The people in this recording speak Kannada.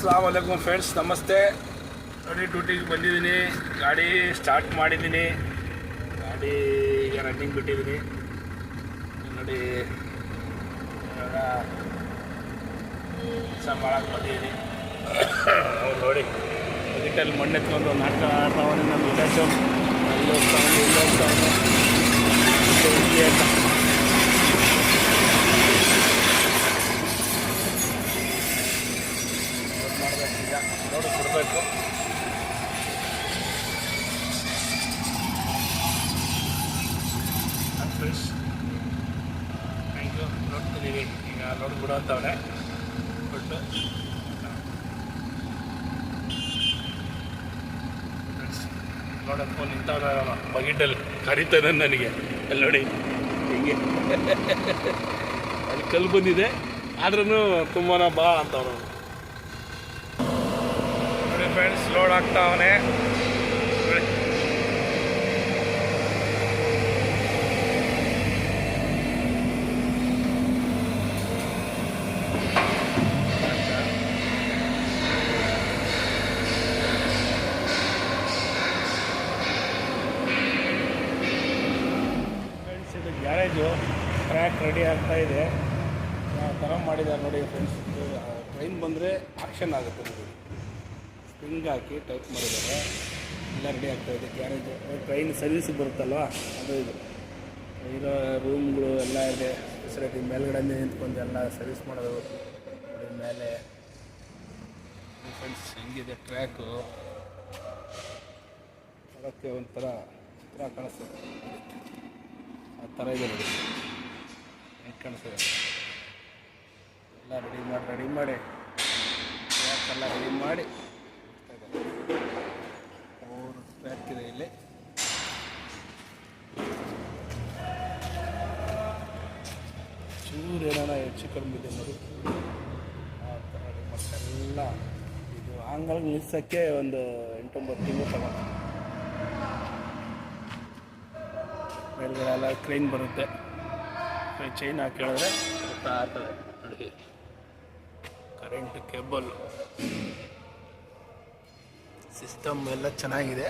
अस्सलाम वालेकुम फ्रेंड्स, नमस्ते। ನೋಡಿ ಡ್ಯೂಟಿಗೆ ಬಂದಿದ್ದೀನಿ, ಗಾಡಿ ಸ್ಟಾರ್ಟ್ ಮಾಡಿದ್ದೀನಿ, ಗಾಡಿ ಈಗ ರನ್ನಿಂಗ್ ಬಿಟ್ಟಿದ್ದೀನಿ ನೋಡಿ. ಇವಾಗ ಕೆಲಸ ಮಾಡಕ್ಕೆ ಬಂದಿದ್ದೀನಿ. ಅವ್ರು ನೋಡಿ ಬಕೆಟಲ್ಲಿ ಮಣ್ಣೆತ್ಕೊಂಡು ನಾಟಕ ಆಡ್ತಾವನೆ. ನನ್ನ ವಿಚಾರಿಸೋ ಅಲ್ಲಿ ಹೋಗ್ತಾವನೆ, ಇಲ್ಲಿ ಹೋಗ್ತಾವನೆ, ಇಲ್ಲಿ ಅಂತ ಮಾಡಬೇಕೀಗ. ನೋಡಿ ಕೊಡಬೇಕು. Friends thank you. ನೋಡ್ತಿದ್ದೀವಿ ಈಗ, ನೋಡಿ ಬಿಡೋ ಅಂತವನೆ ಬಿಟ್ಟು ಫ್ರೆಂಡ್ಸ್ ನೋಡಪ್ಪ ನಿಂತವನ ಬಕೆಟಲ್ಲಿ ಕರೀತಾನೆ ನನಗೆ. ಅಲ್ಲಿ ನೋಡಿ ಹೀಗೆ ಅಲ್ಲಿ ಕಲ್ಲು ಬಂದಿದೆ, ಆದ್ರೂ ತುಂಬಾ ಬಾ ಅಂತವನು. ನೋಡಿ ಫ್ರೆಂಡ್ಸ್ ಲೋಡ್ ಆಗ್ತಾವನೆ. ಇದು ಗ್ಯಾರೇಜು ಟ್ರ್ಯಾಕ್ ರೆಡಿ ಆಗ್ತಾ ಇದೆ. ಯಾವ ಥರ ಮಾಡಿದ್ದಾರೆ ನೋಡಿ ಫ್ರೆಂಡ್ಸ್. ಟ್ರೈನ್ ಬಂದರೆ ಆಕ್ಷನ್ ಆಗುತ್ತೆ ನೋಡಿ. ಸ್ಪ್ರಿಂಗ್ ಹಾಕಿ ಟೈಪ್ ಮಾಡಿದ್ದಾರೆ, ಎಲ್ಲ ರೆಡಿ ಆಗ್ತಾ ಇದೆ. ಗ್ಯಾರೇಜು ಟ್ರೈನ್ ಸರ್ವಿಸಿಗೆ ಬರುತ್ತಲ್ವ, ಅದು ಇದು ಇರೋ ರೂಮ್ಗಳು ಎಲ್ಲ ಇದೆ, ಫೆಸಿಲಿಟಿ. ಮೇಲ್ಗಡೆ ನಿಂತ್ಕೊಂಡು ಎಲ್ಲ ಸರ್ವಿಸ್ ಮಾಡೋದು ಮೇಲೆ. ಫ್ರೆಂಡ್ಸ್ ಹೆಂಗಿದೆ ಟ್ರ್ಯಾಕು, ಅದಕ್ಕೆ ಒಂಥರ ಕಾಣಿಸ್ತದೆ, ಆ ಥರ ಇದೆ ನೋಡಿ. ಹೆಂಗೆ ಕಾಣಿಸ್ತದೆ ಎಲ್ಲ ರೆಡಿ ಮಾಡಿ ಟ್ರ್ಯಾಕೆಲ್ಲ ರೆಡಿ ಮಾಡಿ ಮೂರು ಟ್ರ್ಯಾಕ್ ಇದೆ ಇಲ್ಲಿ. ಚೂರು ಏನಾರ ಹೆಚ್ಚು ಕಡಿಮೆ ಇದೆ ನೋಡಿ, ಆ ಥರ ರೆಡಿ ಮಾಡ್ತಾರೆ ಎಲ್ಲ. ಇದು ಆಂಗಲ್ ನಿಲ್ಸೋಕ್ಕೆ ಒಂದು 8-9 ತಿಂಗಳು ತಗೊಂಡು. ಮೇಲ್ಗಡೆ ಎಲ್ಲ ಕ್ರೈನ್ ಬರುತ್ತೆ, ಚೈನ್ ಹಾಕಿ ಹೇಳಿದ್ರೆ ಗೊತ್ತಾ ಆಗ್ತದೆ ನೋಡಿ. ಕರೆಂಟ್ ಕೇಬಲ್ ಸಿಸ್ಟಮ್ ಎಲ್ಲ ಚೆನ್ನಾಗಿದೆ.